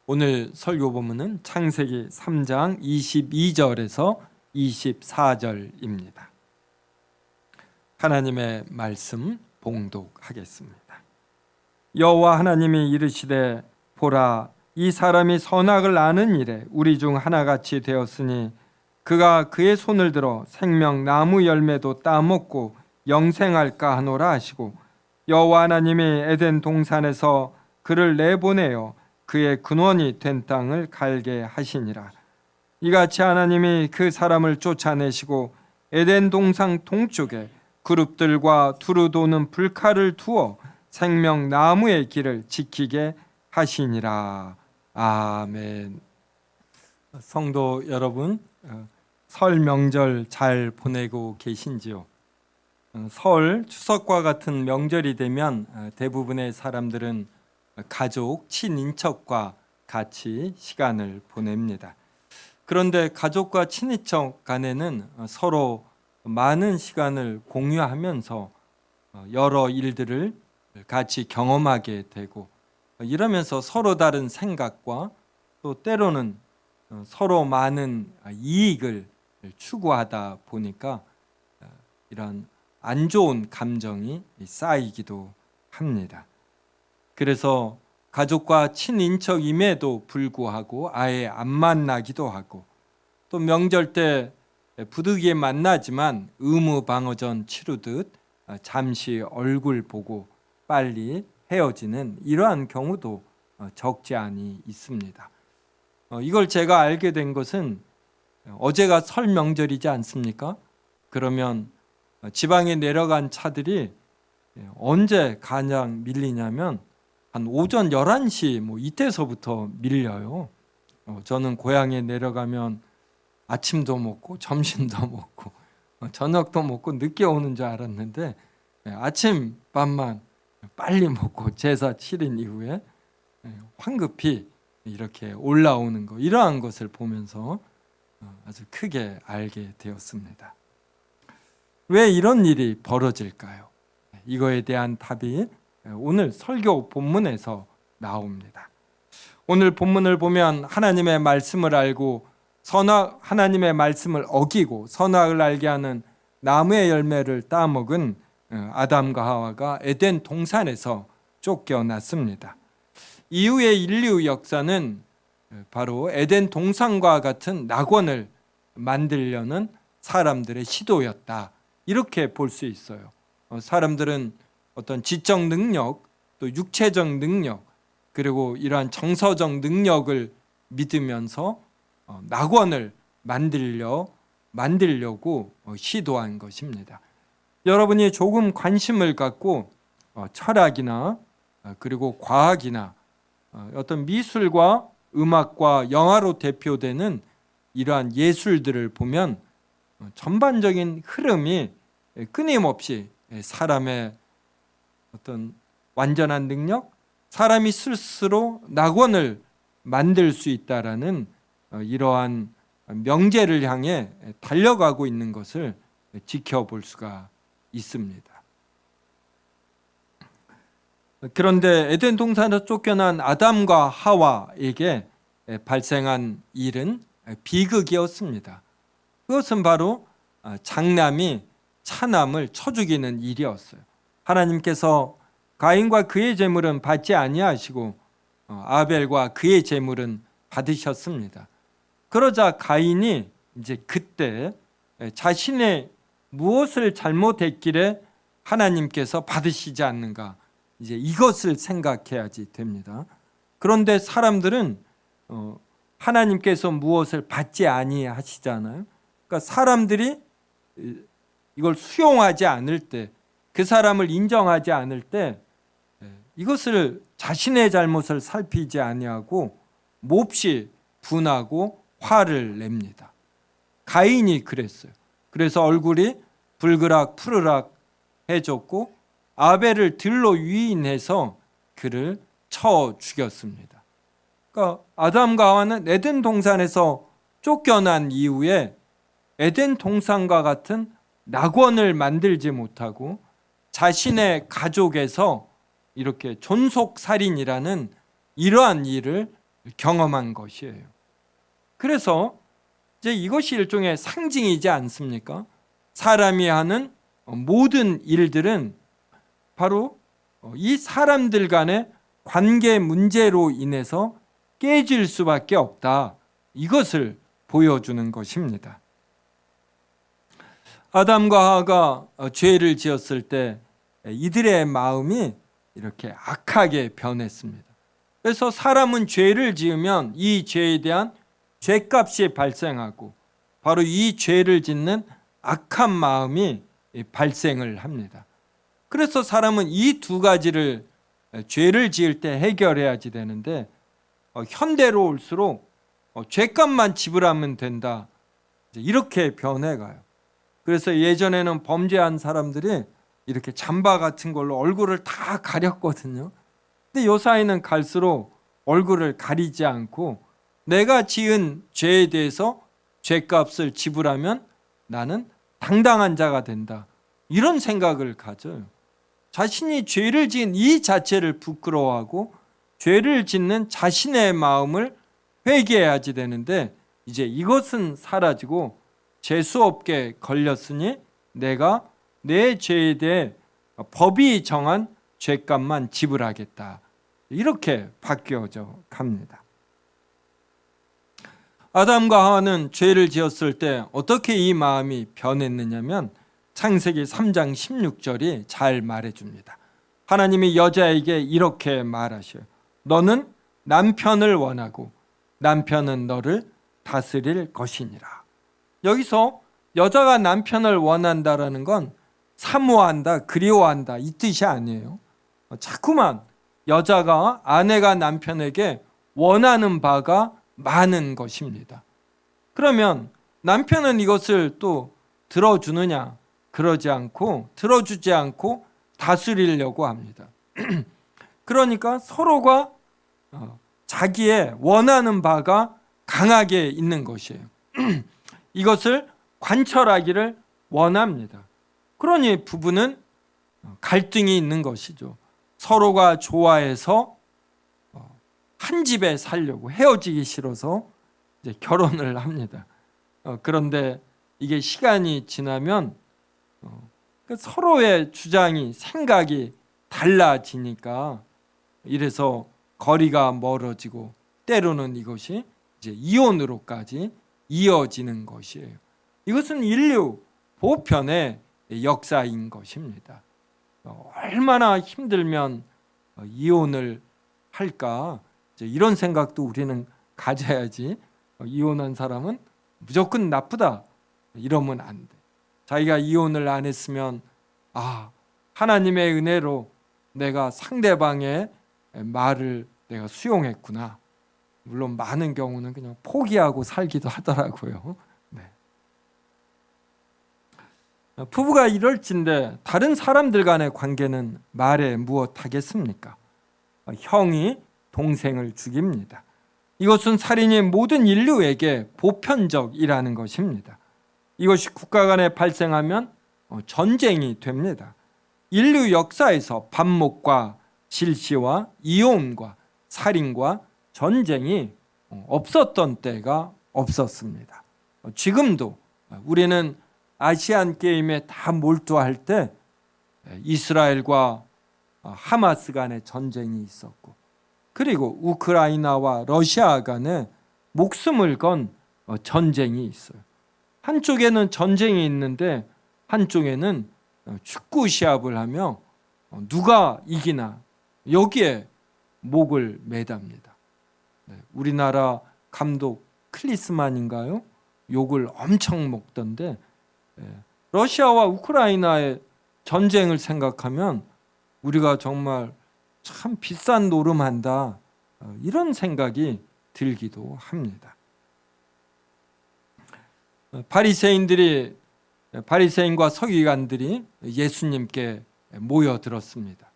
오늘 설교 본문은 창세기 3장 22절에서 24절입니다. 하나님의 말씀 봉독하겠습니다. 여호와 하나님이 이르시되 보라, 이 사람이 선악을 아는 일에 우리 중 하나같이 되었으니 그가 그의 손을 들어 생명 나무 열매도 따먹고 영생할까 하노라 하시고, 여호와 하나님이 에덴 동산에서 그를 내보내어 그의 근원이 된 땅을 갈게 하시니라. 이같이 하나님이 그 사람을 쫓아내시고 에덴 동산 동쪽에 그룹들과 두루 도는 불칼을 두어 생명 나무의 길을 지키게 하시니라. 아멘. 성도 여러분, 설 명절 잘 보내고 계신지요? 설, 추석과 같은 명절이 되면 대부분의 사람들은 가족, 친인척과 같이 시간을 보냅니다. 그런데 가족과 친인척 간에는 서로 많은 시간을 공유하면서 여러 일들을 같이 경험하게 되고, 이러면서 서로 다른 생각과 또 때로는 서로 많은 이익을 추구하다 보니까 이런 안 좋은 감정이 쌓이기도 합니다. 그래서 가족과 친인척임에도 불구하고 아예 안 만나기도 하고, 또 명절 때 부득이에 만나지만 의무방어전 치르듯 잠시 얼굴 보고 빨리 헤어지는 이러한 경우도 적지 않이 있습니다. 이걸 제가 알게 된 것은 어제가 설 명절이지 않습니까? 그러면 지방에 내려간 차들이 언제 가장 밀리냐면 한 오전 11시 이때서부터 밀려요. 저는 고향에 내려가면 아침도 먹고 점심도 먹고 저녁도 먹고 늦게 오는 줄 알았는데, 아침 밥만 빨리 먹고 제사 치른 이후에 황급히 이렇게 올라오는 거, 이러한 것을 보면서 아주 크게 알게 되었습니다. 왜 이런 일이 벌어질까요? 이거에 대한 답이 오늘 설교 본문에서 나옵니다. 오늘 본문을 보면 하나님의 말씀을 알고 하나님의 말씀을 어기고 선악을 알게 하는 나무의 열매를 따먹은 아담과 하와가 에덴 동산에서 쫓겨났습니다. 이후의 인류 역사는 바로 에덴 동산과 같은 낙원을 만들려는 사람들의 시도였다, 이렇게 볼 수 있어요. 사람들은 어떤 지적 능력, 또 육체적 능력, 그리고 이러한 정서적 능력을 믿으면서 낙원을 만들려고 시도한 것입니다. 여러분이 조금 관심을 갖고 철학이나 그리고 과학이나 어떤 미술과 음악과 영화로 대표되는 이러한 예술들을 보면 전반적인 흐름이 끊임없이 사람의 어떤 완전한 능력, 사람이 스스로 낙원을 만들 수 있다라는 이러한 명제를 향해 달려가고 있는 것을 지켜볼 수가 있습니다. 그런데 에덴 동산에서 쫓겨난 아담과 하와에게 발생한 일은 비극이었습니다. 그것은 바로 장남이 차남을 쳐 죽이는 일이었어요. 하나님께서 가인과 그의 제물은 받지 아니하시고 아벨과 그의 제물은 받으셨습니다. 그러자 가인이 이제 그때 자신의 무엇을 잘못했길래 하나님께서 받으시지 않는가, 이제 이것을 생각해야지 됩니다. 그런데 사람들은 하나님께서 무엇을 받지 아니하시잖아요. 그러니까 사람들이 이걸 수용하지 않을 때, 그 사람을 인정하지 않을 때 이것을 자신의 잘못을 살피지 아니하고 몹시 분하고 화를 냅니다. 가인이 그랬어요. 그래서 얼굴이 불그락 푸르락 해졌고 아벨을 들로 위인해서 그를 쳐 죽였습니다. 그러니까 아담과 하와는 에덴 동산에서 쫓겨난 이후에 에덴 동산과 같은 낙원을 만들지 못하고 자신의 가족에서 이렇게 존속살인이라는 이러한 일을 경험한 것이에요. 그래서 이제 이것이 일종의 상징이지 않습니까? 사람이 하는 모든 일들은 바로 이 사람들 간의 관계 문제로 인해서 깨질 수밖에 없다. 이것을 보여주는 것입니다. 아담과 하와가 죄를 지었을 때 이들의 마음이 이렇게 악하게 변했습니다. 그래서 사람은 죄를 지으면 이 죄에 대한 죄값이 발생하고 바로 이 죄를 짓는 악한 마음이 발생을 합니다. 그래서 사람은 이 두 가지를 죄를 지을 때 해결해야지 되는데 현대로 올수록 죄값만 지불하면 된다. 이렇게 변해가요. 그래서 예전에는 범죄한 사람들이 이렇게 잠바 같은 걸로 얼굴을 다 가렸거든요. 근데 요사이는 갈수록 얼굴을 가리지 않고 내가 지은 죄에 대해서 죄값을 지불하면 나는 당당한 자가 된다. 이런 생각을 가져요. 자신이 죄를 지은 이 자체를 부끄러워하고 죄를 짓는 자신의 마음을 회개해야지 되는데 이제 이것은 사라지고 재수없게 걸렸으니 내가 내 죄에 대해 법이 정한 죄값만 지불하겠다. 이렇게 바뀌어져 갑니다. 아담과 하와는 죄를 지었을 때 어떻게 이 마음이 변했느냐면 창세기 3장 16절이 잘 말해줍니다. 하나님이 여자에게 이렇게 말하셔요. 너는 남편을 원하고 남편은 너를 다스릴 것이니라. 여기서 여자가 남편을 원한다라는 건 사모한다, 그리워한다 이 뜻이 아니에요. 자꾸만 여자가 아내가 남편에게 원하는 바가 많은 것입니다. 그러면 남편은 이것을 또 들어주느냐? 그러지 않고 들어주지 않고 다스리려고 합니다. 그러니까 서로가 자기의 원하는 바가 강하게 있는 것이에요. 이것을 관철하기를 원합니다. 그러니 부부는 갈등이 있는 것이죠. 서로가 좋아해서 한 집에 살려고 헤어지기 싫어서 이제 결혼을 합니다. 그런데 이게 시간이 지나면 서로의 주장이 생각이 달라지니까 이래서 거리가 멀어지고 때로는 이것이 이제 이혼으로까지 이어지는 것이에요. 이것은 인류 보편의 역사인 것입니다. 얼마나 힘들면 이혼을 할까? 이런 생각도 우리는 가져야지. 이혼한 사람은 무조건 나쁘다 이러면 안 돼. 자기가 이혼을 안 했으면 하나님의 은혜로 내가 상대방의 말을 내가 수용했구나. 물론 많은 경우는 그냥 포기하고 살기도 하더라고요. 네. 부부가 이럴진데 다른 사람들 간의 관계는 말해 무엇하겠습니까? 형이 동생을 죽입니다. 이것은 살인이 모든 인류에게 보편적이라는 것입니다. 이것이 국가 간에 발생하면 전쟁이 됩니다. 인류 역사에서 반목과 질시와 이혼과 살인과 전쟁이 없었던 때가 없었습니다. 지금도 우리는 아시안 게임에 다 몰두할 때 이스라엘과 하마스 간의 전쟁이 있었고 그리고 우크라이나와 러시아 간에 목숨을 건 전쟁이 있어요. 한쪽에는 전쟁이 있는데 한쪽에는 축구 시합을 하며 누가 이기나 여기에 목을 매답니다. 우리나라 감독 클리스만인가요? 욕을 엄청 먹던데 러시아와 우크라이나의 전쟁을 생각하면 우리가 정말 참 비싼 노름한다 이런 생각이 들기도 합니다. 바리새인과 서기관들이 예수님께 모여들었습니다.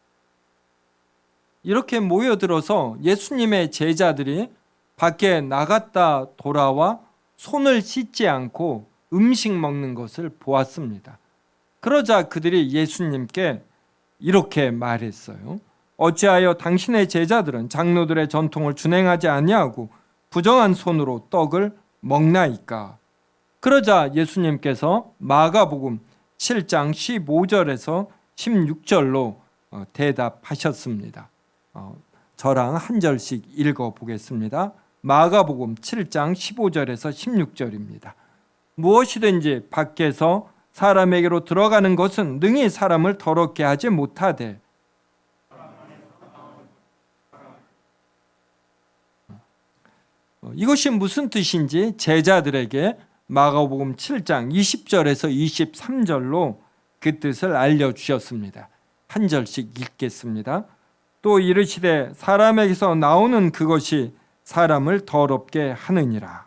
이렇게 모여들어서 예수님의 제자들이 밖에 나갔다 돌아와 손을 씻지 않고 음식 먹는 것을 보았습니다. 그러자 그들이 예수님께 이렇게 말했어요. 어찌하여 당신의 제자들은 장로들의 전통을 준행하지 아니하고 부정한 손으로 떡을 먹나이까? 그러자 예수님께서 마가복음 7장 15절에서 16절로 대답하셨습니다. 저랑 한 절씩 읽어보겠습니다. 마가복음 7장 15절에서 16절입니다. 무엇이든지 밖에서 사람에게로 들어가는 것은 능히 사람을 더럽게 하지 못하되 이것이 무슨 뜻인지 제자들에게 마가복음 7장 20절에서 23절로 그 뜻을 알려주셨습니다. 한 절씩 읽겠습니다. 또 이르시되 사람에게서 나오는 그것이 사람을 더럽게 하느니라.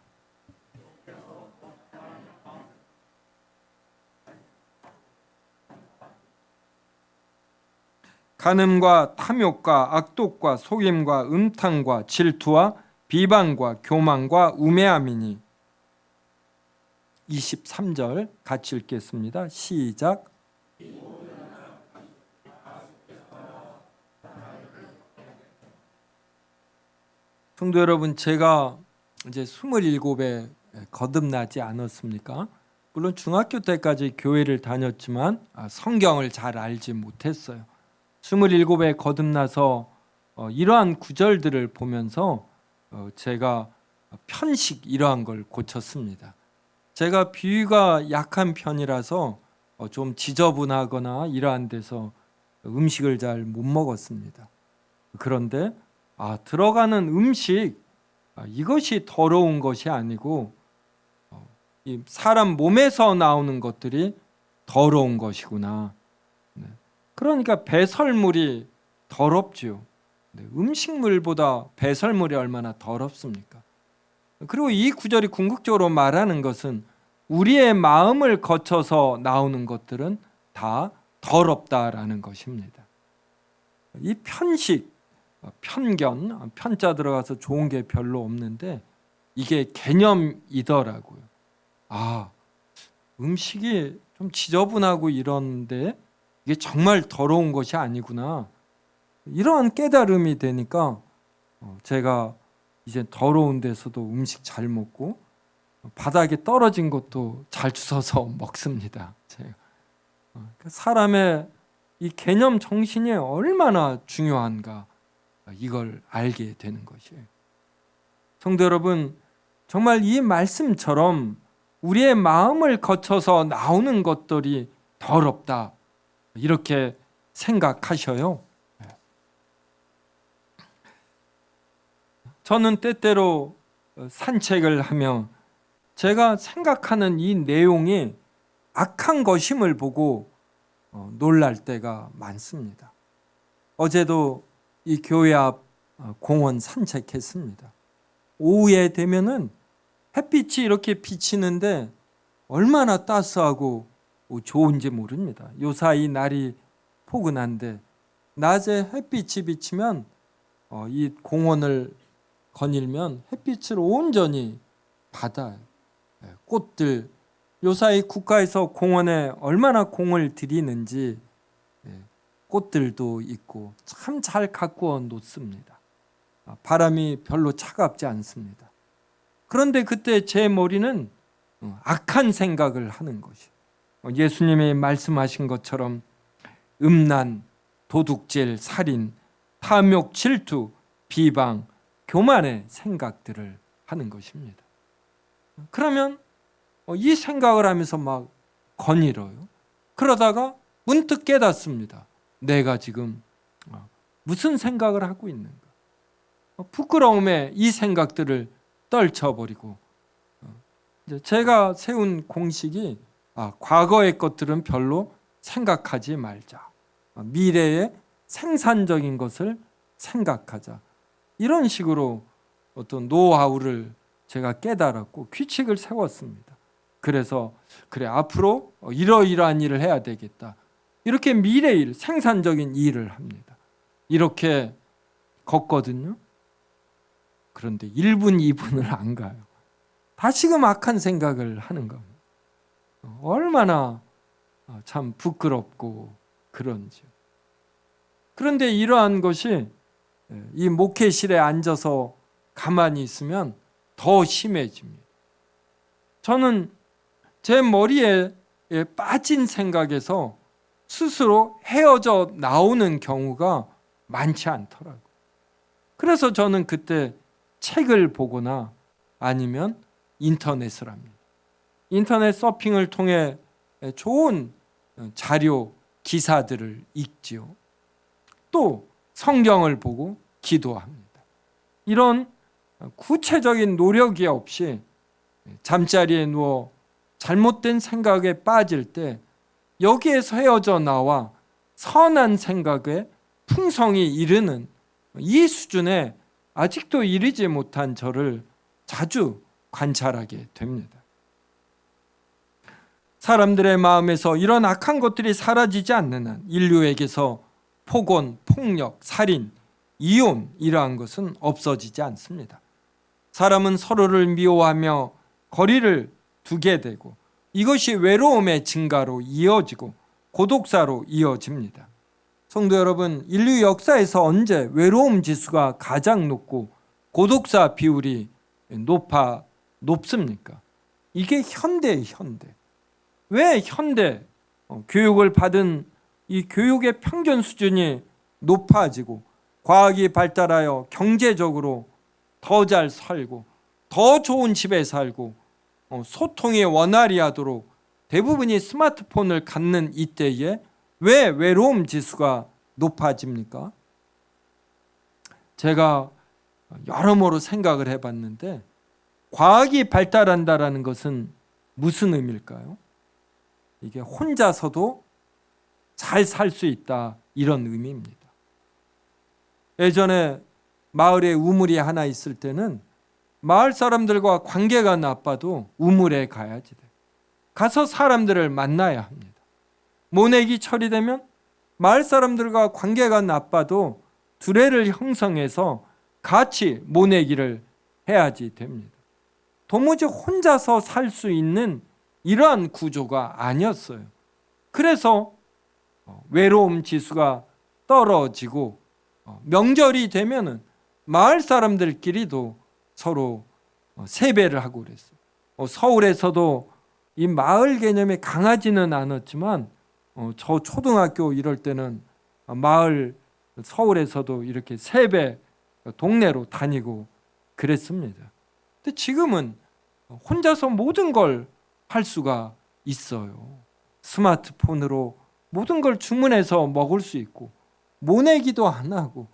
간음과 탐욕과 악독과 속임과 음탕과 질투와 비방과 교만과 우매함이니. 23절 같이 읽겠습니다. 시작. 성도 여러분, 제가 이제 27에 거듭나지 않았습니까? 물론 중학교 때까지 교회를 다녔지만 성경을 잘 알지 못했어요. 27에 거듭나서 이러한 구절들을 보면서 제가 편식 이러한 걸 고쳤습니다. 제가 비위가 약한 편이라서 좀 지저분하거나 이러한 데서 음식을 잘 못 먹었습니다. 그런데 들어가는 음식 이것이 더러운 것이 아니고 이 사람 몸에서 나오는 것들이 더러운 것이구나. 그러니까 배설물이 더럽죠. 음식물보다 배설물이 얼마나 더럽습니까? 그리고 이 구절이 궁극적으로 말하는 것은 우리의 마음을 거쳐서 나오는 것들은 다 더럽다라는 것입니다. 이 편식, 편견, 편자 들어가서 좋은 게 별로 없는데 이게 개념이더라고요. 음식이 좀 지저분하고 이런데 이게 정말 더러운 것이 아니구나. 이러한 깨달음이 되니까 제가 이제 더러운 데서도 음식 잘 먹고 바닥에 떨어진 것도 잘 주워서 먹습니다. 제가. 사람의 이 개념 정신이 얼마나 중요한가 이걸 알게 되는 것이에요. 성도 여러분, 정말 이 말씀처럼 우리의 마음을 거쳐서 나오는 것들이 더럽다 이렇게 생각하셔요. 저는 때때로 산책을 하며 제가 생각하는 이 내용이 악한 것임을 보고 놀랄 때가 많습니다. 어제도 이 교회 앞 공원 산책했습니다. 오후에 되면은 햇빛이 이렇게 비치는데 얼마나 따스하고 좋은지 모릅니다. 요사이 날이 포근한데 낮에 햇빛이 비치면 이 공원을 거닐면 햇빛을 온전히 받아요. 꽃들, 요사이 국가에서 공원에 얼마나 공을 들이는지 꽃들도 있고 참 잘 가꾸어 놓습니다. 바람이 별로 차갑지 않습니다. 그런데 그때 제 머리는 악한 생각을 하는 것이에요. 예수님이 말씀하신 것처럼 음란, 도둑질, 살인, 탐욕, 질투, 비방, 교만의 생각들을 하는 것입니다. 그러면 이 생각을 하면서 막 거닐어요. 그러다가 문득 깨닫습니다. 내가 지금 무슨 생각을 하고 있는가. 부끄러움에 이 생각들을 떨쳐버리고 제가 세운 공식이 과거의 것들은 별로 생각하지 말자. 미래의 생산적인 것을 생각하자. 이런 식으로 어떤 노하우를 제가 깨달았고 규칙을 세웠습니다. 그래서 그래 앞으로 이러이러한 일을 해야 되겠다. 이렇게 미래 일, 생산적인 일을 합니다. 이렇게 걷거든요. 그런데 1분, 2분을 안 가요. 다시금 악한 생각을 하는 겁니다. 얼마나 참 부끄럽고 그런지요. 그런데 이러한 것이 이 목회실에 앉아서 가만히 있으면 더 심해집니다. 저는 제 머리에 빠진 생각에서 스스로 헤어져 나오는 경우가 많지 않더라고요. 그래서 저는 그때 책을 보거나 아니면 인터넷을 합니다. 인터넷 서핑을 통해 좋은 자료, 기사들을 읽지요. 또 성경을 보고 기도합니다. 이런 구체적인 노력이 없이 잠자리에 누워 잘못된 생각에 빠질 때 여기에서 헤어져 나와 선한 생각에 풍성이 이르는 이 수준에 아직도 이르지 못한 저를 자주 관찰하게 됩니다. 사람들의 마음에서 이런 악한 것들이 사라지지 않는 한 인류에게서 폭언, 폭력, 살인, 이혼 이러한 것은 없어지지 않습니다. 사람은 서로를 미워하며 거리를 두게 되고 이것이 외로움의 증가로 이어지고 고독사로 이어집니다. 성도 여러분, 인류 역사에서 언제 외로움 지수가 가장 높고 고독사 비율이 높습니까? 이게 현대예요, 현대. 왜 현대 교육을 받은 이 교육의 평균 수준이 높아지고 과학이 발달하여 경제적으로 더 잘 살고 더 좋은 집에 살고 소통이 원활히 하도록 대부분이 스마트폰을 갖는 이때에 왜 외로움 지수가 높아집니까? 제가 여러모로 생각을 해봤는데 과학이 발달한다는 것은 무슨 의미일까요? 이게 혼자서도 잘 살 수 있다 이런 의미입니다. 예전에 마을에 우물이 하나 있을 때는 마을 사람들과 관계가 나빠도 우물에 가야지 돼. 가서 사람들을 만나야 합니다. 모내기 철이 되면 마을 사람들과 관계가 나빠도 두레를 형성해서 같이 모내기를 해야지 됩니다. 도무지 혼자서 살 수 있는 이러한 구조가 아니었어요. 그래서 외로움 지수가 떨어지고 명절이 되면은 마을 사람들끼리도 서로 세배를 하고 그랬어요. 서울에서도 이 마을 개념이 강하지는 않았지만 저 초등학교 이럴 때는 마을 서울에서도 이렇게 세배 동네로 다니고 그랬습니다. 근데 지금은 혼자서 모든 걸 할 수가 있어요. 스마트폰으로 모든 걸 주문해서 먹을 수 있고 모내기도 안 하고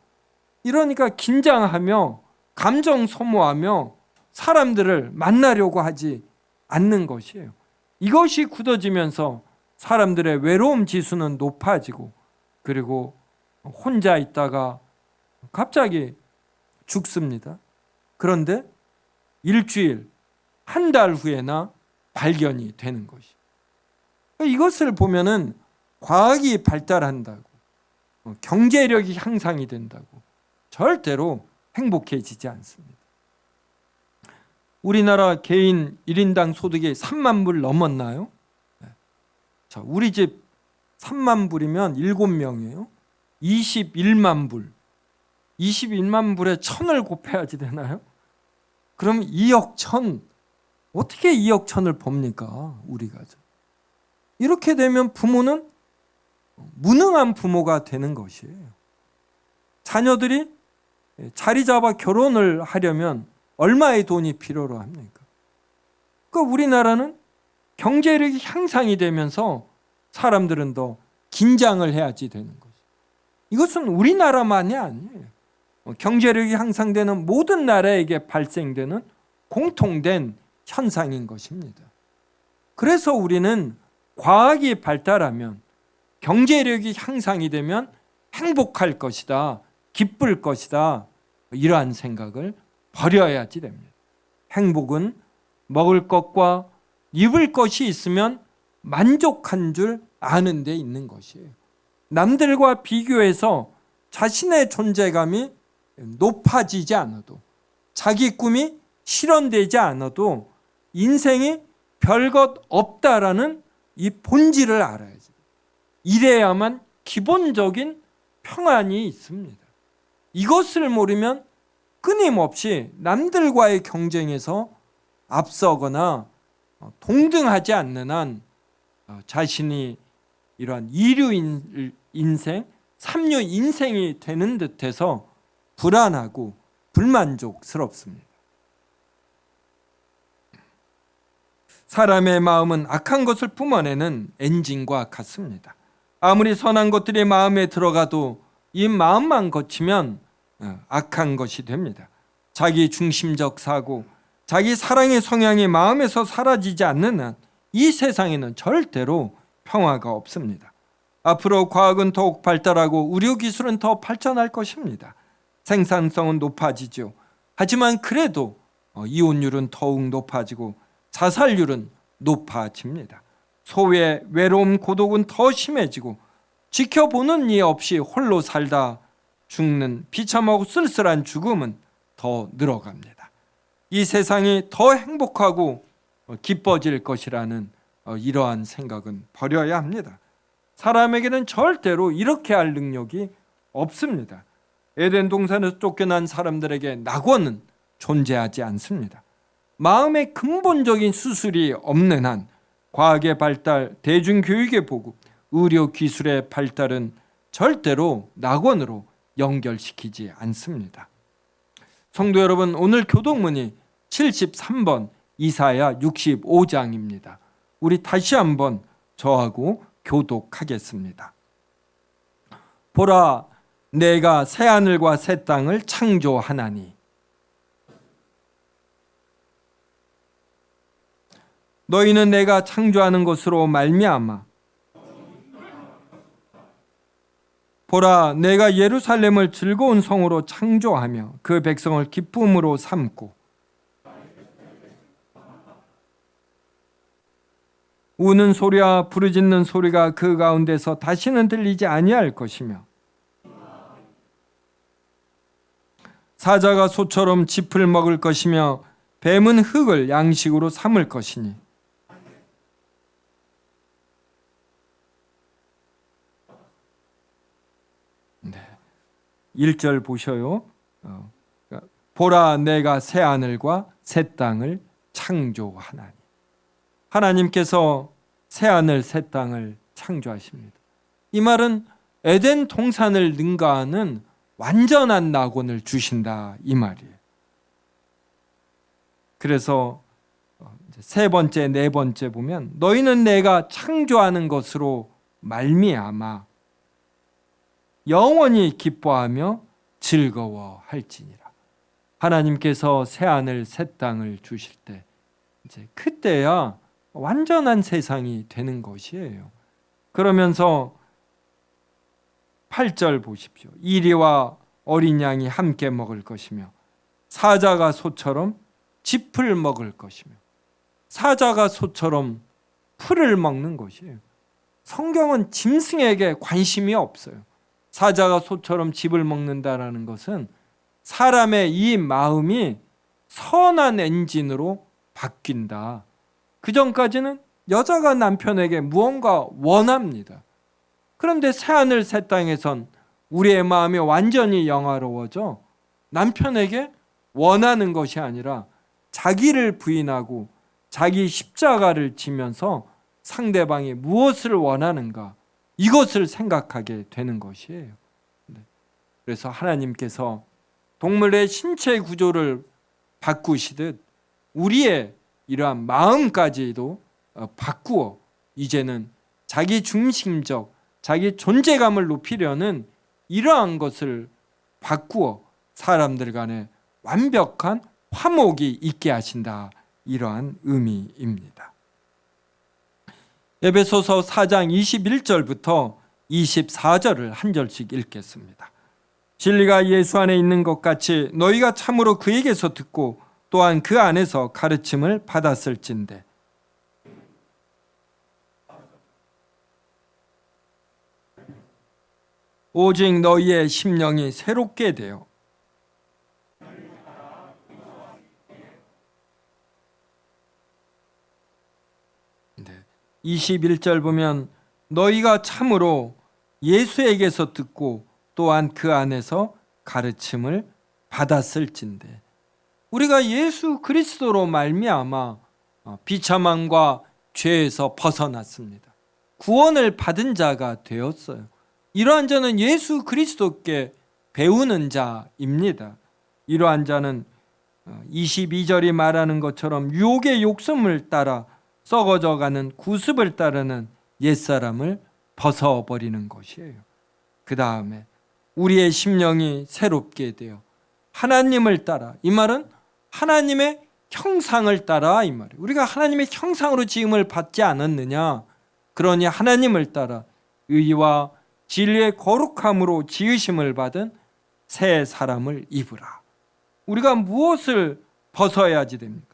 이러니까 긴장하며 감정 소모하며 사람들을 만나려고 하지 않는 것이에요. 이것이 굳어지면서 사람들의 외로움 지수는 높아지고 그리고 혼자 있다가 갑자기 죽습니다. 그런데 일주일, 한 달 후에나 발견이 되는 것이. 이것을 보면은 과학이 발달한다고, 경제력이 향상이 된다고 절대로 행복해지지 않습니다. 우리나라 개인 1인당 소득이 3만 불 넘었나요? 자, 우리 집 3만 불이면 7명이에요. 21만 불. 21만 불에 1000을 곱해야지 되나요? 그럼 2억 1000. 어떻게 2억 1000을 법니까? 우리가. 이렇게 되면 부모는 무능한 부모가 되는 것이에요. 자녀들이 자리 잡아 결혼을 하려면 얼마의 돈이 필요로 합니까? 그러니까 우리나라는 경제력이 향상이 되면서 사람들은 더 긴장을 해야지 되는 거죠. 이것은 우리나라만이 아니에요. 경제력이 향상되는 모든 나라에게 발생되는 공통된 현상인 것입니다. 그래서 우리는 과학이 발달하면 경제력이 향상이 되면 행복할 것이다, 기쁠 것이다, 이러한 생각을 버려야지 됩니다. 행복은 먹을 것과 입을 것이 있으면 만족한 줄 아는 데 있는 것이에요. 남들과 비교해서 자신의 존재감이 높아지지 않아도, 자기 꿈이 실현되지 않아도 인생이 별것 없다라는 이 본질을 알아야지. 이래야만 기본적인 평안이 있습니다. 이것을 모르면 끊임없이 남들과의 경쟁에서 앞서거나 동등하지 않는 한 자신이 이러한 이류 인생, 삼류 인생이 되는 듯해서 불안하고 불만족스럽습니다. 사람의 마음은 악한 것을 뿜어내는 엔진과 같습니다. 아무리 선한 것들이 마음에 들어가도 이 마음만 거치면 악한 것이 됩니다. 자기 중심적 사고, 자기 사랑의 성향이 마음에서 사라지지 않는 한 이 세상에는 절대로 평화가 없습니다. 앞으로 과학은 더욱 발달하고 의료기술은 더 발전할 것입니다. 생산성은 높아지죠. 하지만 그래도 이혼율은 더욱 높아지고 자살률은 높아집니다. 소외, 외로움, 고독은 더 심해지고 지켜보는 이 없이 홀로 살다 죽는 비참하고 쓸쓸한 죽음은 더 늘어갑니다. 이 세상이 더 행복하고 기뻐질 것이라는 이러한 생각은 버려야 합니다. 사람에게는 절대로 이렇게 할 능력이 없습니다. 에덴 동산에서 쫓겨난 사람들에게 낙원은 존재하지 않습니다. 마음의 근본적인 수술이 없는 한 과학의 발달, 대중교육의 보급, 의료기술의 발달은 절대로 낙원으로 연결시키지 않습니다. 성도 여러분, 오늘 교독문이 73번 이사야 65장입니다. 우리 다시 한번 저하고 교독하겠습니다. 보라, 내가 새하늘과 새 땅을 창조하나니 너희는 내가 창조하는 것으로 말미암아 보라, 내가 예루살렘을 즐거운 성으로 창조하며 그 백성을 기쁨으로 삼고 우는 소리와 부르짖는 소리가 그 가운데서 다시는 들리지 아니할 것이며 사자가 소처럼 짚을 먹을 것이며 뱀은 흙을 양식으로 삼을 것이니 네. 1절 보셔요. 보라, 내가 새 하늘과 새 땅을 창조하나니. 하나님께서 새하늘 새 땅을 창조하십니다. 이 말은 에덴 동산을 능가하는 완전한 낙원을 주신다 이 말이에요. 그래서 세 번째, 네 번째 보면 너희는 내가 창조하는 것으로 말미암아 영원히 기뻐하며 즐거워할지니라. 하나님께서 새하늘 새 땅을 주실 때 이제 그때야 완전한 세상이 되는 것이에요. 그러면서 8절 보십시오. 이리와 어린 양이 함께 먹을 것이며 사자가 소처럼 짚을 먹을 것이며. 사자가 소처럼 풀을 먹는 것이에요. 성경은 짐승에게 관심이 없어요. 사자가 소처럼 짚을 먹는다라는 것은 사람의 이 마음이 선한 엔진으로 바뀐다. 그 전까지는 여자가 남편에게 무언가 원합니다. 그런데 새하늘 새 땅에선 우리의 마음이 완전히 영화로워져 남편에게 원하는 것이 아니라 자기를 부인하고 자기 십자가를 지면서 상대방이 무엇을 원하는가 이것을 생각하게 되는 것이에요. 그래서 하나님께서 동물의 신체 구조를 바꾸시듯 우리의 이러한 마음까지도 바꾸어 이제는 자기 중심적, 자기 존재감을 높이려는 이러한 것을 바꾸어 사람들 간에 완벽한 화목이 있게 하신다. 이러한 의미입니다. 에베소서 4장 21절부터 24절을 한 절씩 읽겠습니다. 진리가 예수 안에 있는 것 같이 너희가 참으로 그에게서 듣고 또한 그 안에서 가르침을 받았을진대 오직 너희의 심령이 새롭게 되어 21절 보면 너희가 참으로 예수에게서 듣고 또한 그 안에서 가르침을 받았을진데 우리가 예수 그리스도로 말미암아 비참함과 죄에서 벗어났습니다. 구원을 받은 자가 되었어요. 이러한 자는 예수 그리스도께 배우는 자입니다. 이러한 자는 22절이 말하는 것처럼 유혹의 욕심을 따라 썩어져가는 구습을 따르는 옛사람을 벗어버리는 것이에요. 그 다음에 우리의 심령이 새롭게 되어 하나님을 따라, 이 말은 하나님의 형상을 따라, 이 말이에요. 우리가 하나님의 형상으로 지음을 받지 않았느냐? 그러니 하나님을 따라 의와 진리의 거룩함으로 지으심을 받은 새 사람을 입으라. 우리가 무엇을 벗어야지 됩니까?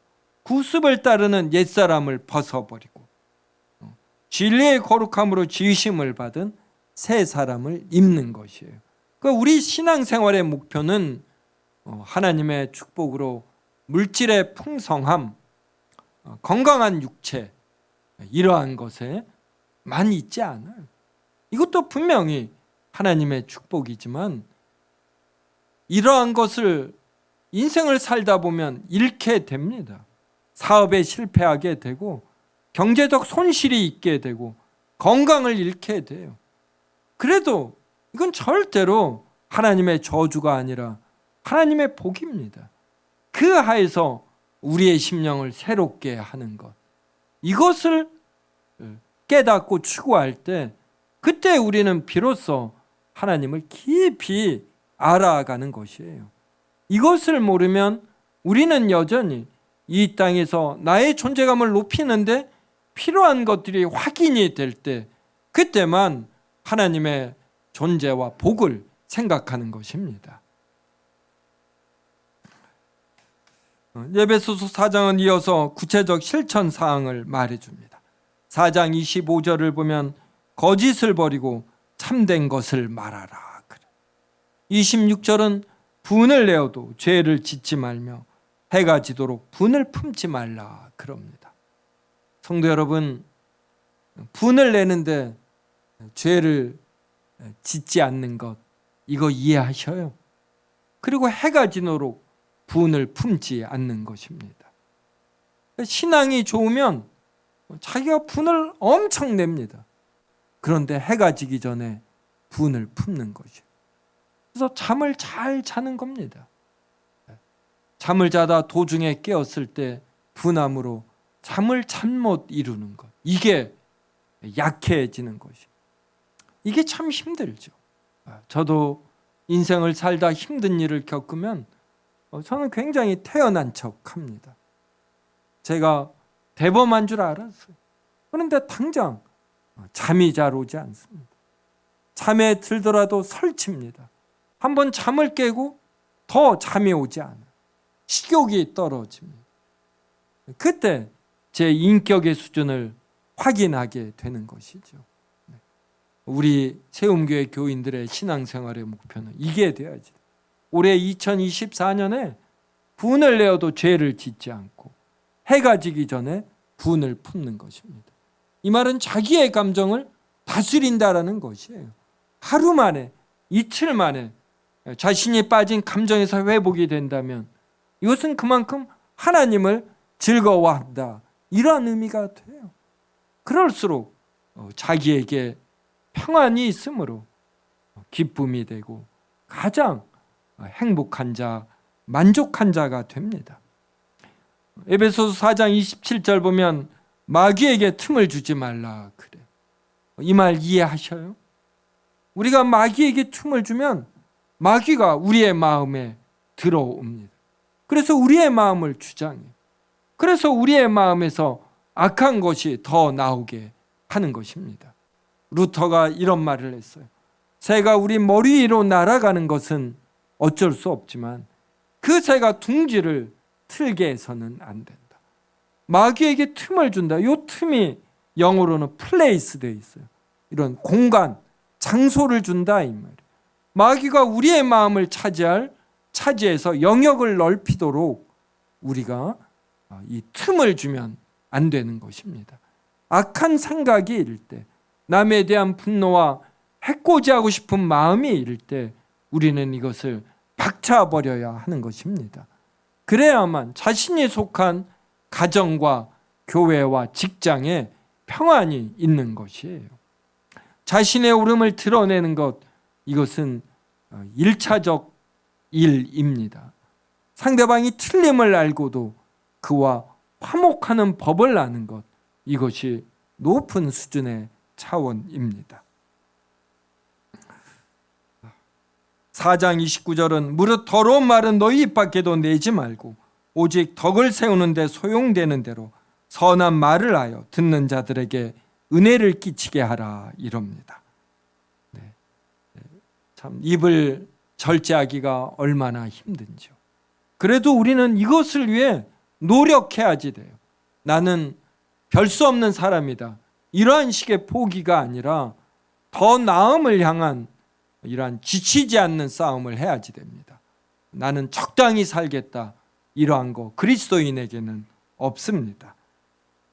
구습을 따르는 옛사람을 벗어버리고 진리의 거룩함으로 지으심을 받은 새 사람을 입는 것이에요. 그러니까 우리 신앙생활의 목표는 하나님의 축복으로 물질의 풍성함, 건강한 육체, 이러한 것에만 있지 않아요. 이것도 분명히 하나님의 축복이지만 이러한 것을 인생을 살다 보면 잃게 됩니다. 사업에 실패하게 되고 경제적 손실이 있게 되고 건강을 잃게 돼요. 그래도 이건 절대로 하나님의 저주가 아니라 하나님의 복입니다. 그 하에서 우리의 심령을 새롭게 하는 것, 이것을 깨닫고 추구할 때 그때 우리는 비로소 하나님을 깊이 알아가는 것이에요. 이것을 모르면 우리는 여전히 이 땅에서 나의 존재감을 높이는데 필요한 것들이 확인이 될 때 그때만 하나님의 존재와 복을 생각하는 것입니다. 에베소서 4장은 이어서 구체적 실천 사항을 말해줍니다. 4장 25절을 보면 거짓을 버리고 참된 것을 말하라. 26절은 분을 내어도 죄를 짓지 말며 해가 지도록 분을 품지 말라 그럽니다. 성도 여러분, 분을 내는데 죄를 짓지 않는 것, 이거 이해하셔요? 그리고 해가 지도록 분을 품지 않는 것입니다. 신앙이 좋으면 자기가 분을 엄청 냅니다. 그런데 해가 지기 전에 분을 품는 것이에요. 그래서 잠을 잘 자는 겁니다. 잠을 자다 도중에 깨었을 때 분함으로 잠을 잠못 이루는 것, 이게 약해지는 것이. 이게 참 힘들죠. 저도 인생을 살다 힘든 일을 겪으면 저는 굉장히 태어난 척합니다. 제가 대범한 줄 알았어요. 그런데 당장 잠이 잘 오지 않습니다. 잠에 들더라도 설칩니다. 한번 잠을 깨고 더 잠이 오지 않아요. 식욕이 떨어집니다. 그때 제 인격의 수준을 확인하게 되는 것이죠. 우리 세움교회 교인들의 신앙생활의 목표는 이게 돼야지. 올해 2024년에 분을 내어도 죄를 짓지 않고 해가 지기 전에 분을 품는 것입니다. 이 말은 자기의 감정을 다스린다라는 것이에요. 하루 만에, 이틀 만에 자신이 빠진 감정에서 회복이 된다면 이것은 그만큼 하나님을 즐거워한다, 이러한 의미가 돼요. 그럴수록 자기에게 평안이 있으므로 기쁨이 되고 가장 행복한 자, 만족한 자가 됩니다. 에베소서 4장 27절 보면 마귀에게 틈을 주지 말라 그래. 이 말 이해하셔요? 우리가 마귀에게 틈을 주면 마귀가 우리의 마음에 들어옵니다. 그래서 우리의 마음을 주장해요. 그래서 우리의 마음에서 악한 것이 더 나오게 하는 것입니다. 루터가 이런 말을 했어요. 새가 우리 머리 위로 날아가는 것은 어쩔 수 없지만 그 새가 둥지를 틀게 해서는 안 된다. 마귀에게 틈을 준다. 이 틈이 영어로는 플레이스 되어 있어요. 이런 공간, 장소를 준다 이 말이에요. 마귀가 우리의 마음을 차지해서 영역을 넓히도록 우리가 이 틈을 주면 안 되는 것입니다. 악한 생각이 일 때, 남에 대한 분노와 해코지하고 싶은 마음이 이를 때 우리는 이것을 박차버려야 하는 것입니다. 그래야만 자신이 속한 가정과 교회와 직장에 평안이 있는 것이에요. 자신의 옳음을 드러내는 것, 이것은 1차적 일입니다. 상대방이 틀림을 알고도 그와 화목하는 법을 아는 것, 이것이 높은 수준의 차원입니다. 4장 29절은 무릇 더러운 말은 너희 입 밖에도 내지 말고 오직 덕을 세우는 데 소용되는 대로 선한 말을 하여 듣는 자들에게 은혜를 끼치게 하라, 이럽니다. 참 입을 절제하기가 얼마나 힘든지요. 그래도 우리는 이것을 위해 노력해야지 돼요. 나는 별 수 없는 사람이다, 이러한 식의 포기가 아니라 더 나음을 향한 이러한 지치지 않는 싸움을 해야지 됩니다. 나는 적당히 살겠다, 이러한 거 그리스도인에게는 없습니다.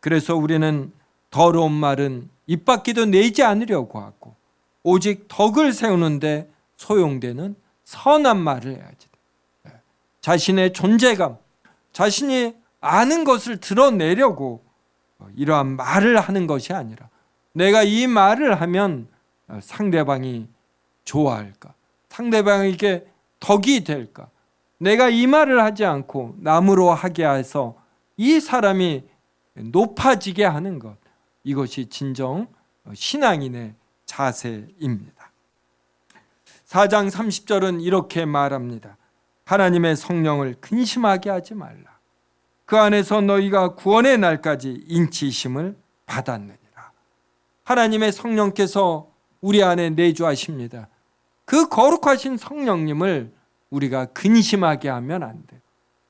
그래서 우리는 더러운 말은 입 밖에도 내지 않으려고 하고 오직 덕을 세우는데 소용되는 선한 말을 해야지 돼요. 자신의 존재감, 자신이 아는 것을 드러내려고 이러한 말을 하는 것이 아니라 내가 이 말을 하면 상대방이 좋아할까? 상대방에게 덕이 될까? 내가 이 말을 하지 않고 남으로 하게 해서 이 사람이 높아지게 하는 것, 이것이 진정 신앙인의 자세입니다. 4장 30절은 이렇게 말합니다. 하나님의 성령을 근심하게 하지 말라. 그 안에서 너희가 구원의 날까지 인치심을 받았느니라. 하나님의 성령께서 우리 안에 내주하십니다. 그 거룩하신 성령님을 우리가 근심하게 하면 안 돼요.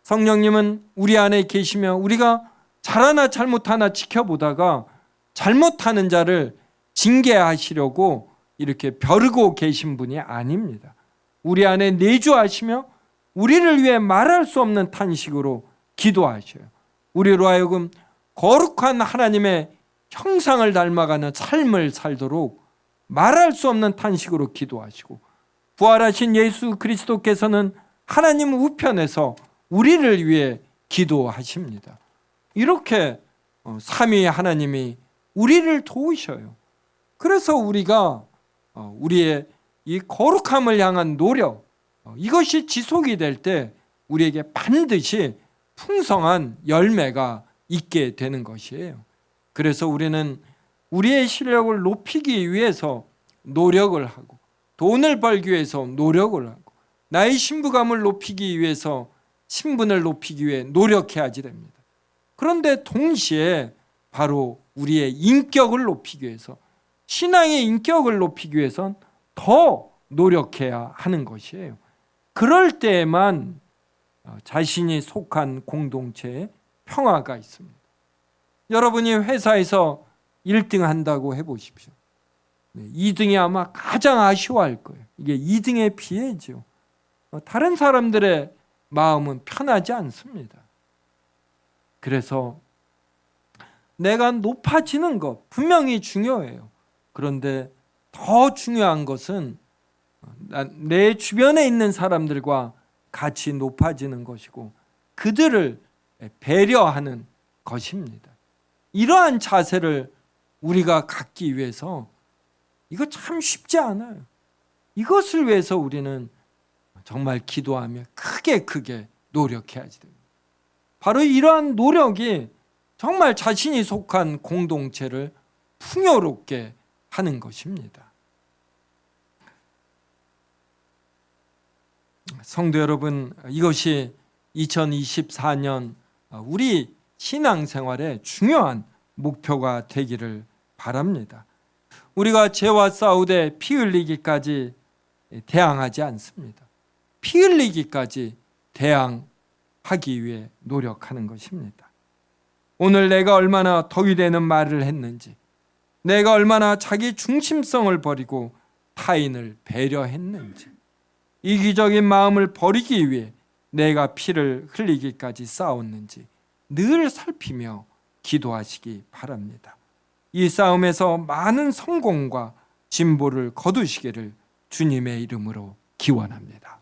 성령님은 우리 안에 계시며 우리가 잘하나 잘못하나 지켜보다가 잘못하는 자를 징계하시려고 이렇게 벼르고 계신 분이 아닙니다. 우리 안에 내주하시며 우리를 위해 말할 수 없는 탄식으로 기도하셔요. 우리로 하여금 거룩한 하나님의 형상을 닮아가는 삶을 살도록 말할 수 없는 탄식으로 기도하시고, 부활하신 예수 그리스도께서는 하나님 우편에서 우리를 위해 기도하십니다. 이렇게 삼위 하나님이 우리를 도우셔요. 그래서 우리가 우리의 이 거룩함을 향한 노력, 이것이 지속이 될 때 우리에게 반드시 풍성한 열매가 있게 되는 것이에요. 그래서 우리는 우리의 실력을 높이기 위해서 노력을 하고, 돈을 벌기 위해서 노력을 하고, 나의 신부감을 높이기 위해서 신분을 높이기 위해 노력해야지 됩니다. 그런데 동시에 바로 우리의 인격을 높이기 위해서, 신앙의 인격을 높이기 위해선 더 노력해야 하는 것이에요. 그럴 때에만 자신이 속한 공동체에 평화가 있습니다. 여러분이 회사에서 1등 한다고 해보십시오. 2등이 아마 가장 아쉬워할 거예요. 이게 2등의 피해죠. 다른 사람들의 마음은 편하지 않습니다. 그래서 내가 높아지는 것 분명히 중요해요. 그런데 더 중요한 것은 내 주변에 있는 사람들과 같이 높아지는 것이고 그들을 배려하는 것입니다. 이러한 자세를 우리가 갖기 위해서, 이거 참 쉽지 않아요. 이것을 위해서 우리는 정말 기도하며 크게 노력해야지 됩니다. 바로 이러한 노력이 정말 자신이 속한 공동체를 풍요롭게 하는 것입니다. 성도 여러분, 이것이 2024년 우리 신앙생활의 중요한 목표가 되기를 바랍니다. 우리가 죄와 싸우되 피 흘리기까지 대항하지 않습니다. 피 흘리기까지 대항하기 위해 노력하는 것입니다. 오늘 내가 얼마나 덕이 되는 말을 했는지, 내가 얼마나 자기 중심성을 버리고 타인을 배려했는지, 이기적인 마음을 버리기 위해 내가 피를 흘리기까지 싸웠는지 늘 살피며 기도하시기 바랍니다. 이 싸움에서 많은 성공과 진보를 거두시기를 주님의 이름으로 기원합니다.